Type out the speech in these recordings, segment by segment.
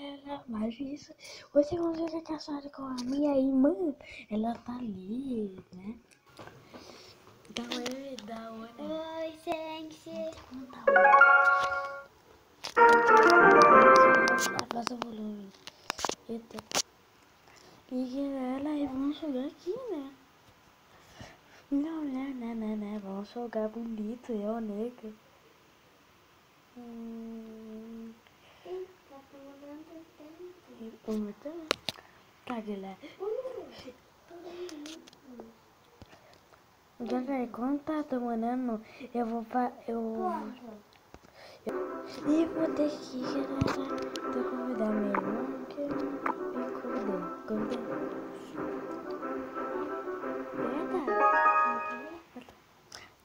galera, mas isso. Hoje vamos jogar caçada com a minha irmã. Ela tá ali, né? Dá oi, dá oi. Oi, gente. Dá oi. Abaixa o volume. Eita. E galera, vamos jogar aqui, né? Não, né. Vamos jogar bonito, eu, nega. Tá tomando tempo. Tá, galera. Galera, quando tá demorando, eu vou e vou ter que ir, galera. Tô convidando meu irmão, que me convidei.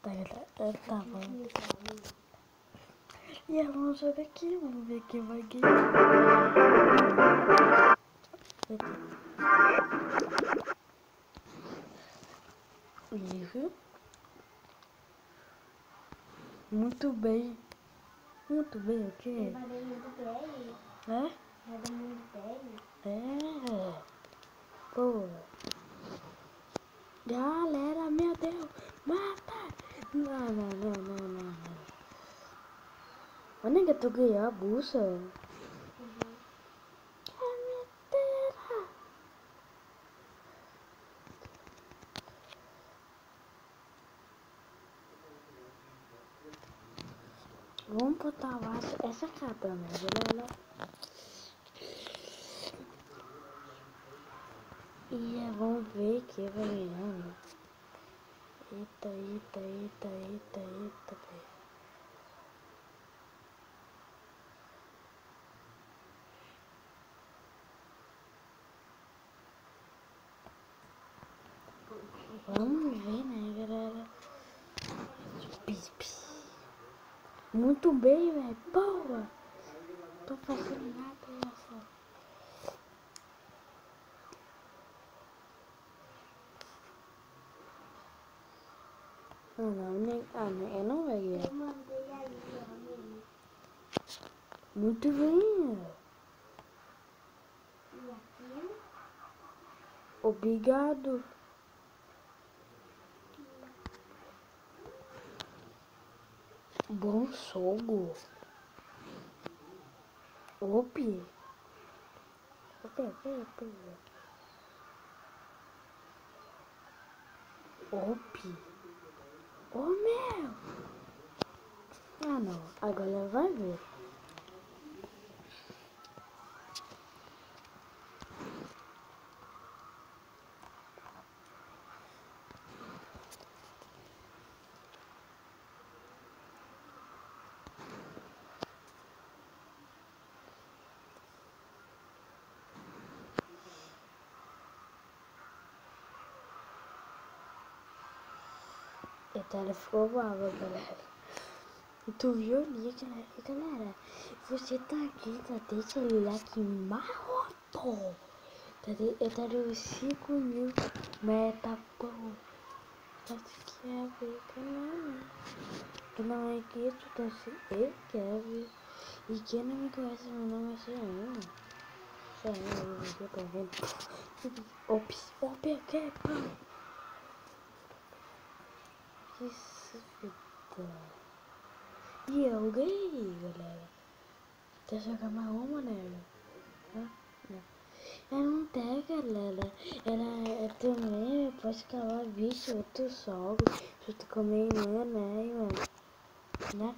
Tá, galera, tá bom. E aí, vamos jogar aqui, vamos ver quem vai ganhar. Isso. Muito bem, o quê? Vai dar muito bem. É? Vai dar muito bem. É. Pô. Galera, meu Deus, mata! Não. Onde é que tu ganhou a bolsa? É mentira! Vamos botar lá essa capa, né, galera? E vamos ver que vai ganhando. Eita. Vamos ver, né, galera? Muito bem, velho. Boa! Tô fazendo nada, essa. Eu não vai ganhar. Eu mandei aí, amigo. Muito bem. E aqui? Obrigado. Bom jogo. Opi. Opi. Oh, meu. Ah, não. Agora vai ver. Então ela ficou brava, galera. Tu viu ali, galera? Você tá aqui, tá desse celular que marrotou. Eu tá dando 5.000 meta, pô. Você quer ver, galera? Que não é que tu tá se... Eu quero ver. E quem não me conhece, meu nome é Serena. Serena, eu tô vendo. Ops, eu quero, pô. Que vida. E eu ganhei, galera. Quer jogar mais uma, né? Não. Ela não tem, galera. Ela também pode calar bicho, outro solo. Junto com a minha irmã, né, mano? Né?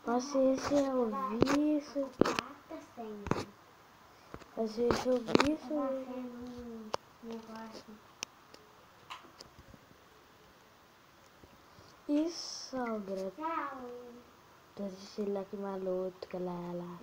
Assiste ao vício. Tá sempre. Assiste ao vício. Um negócio. E sogra. Tchau. Tô assistindo lá que maluco, galera.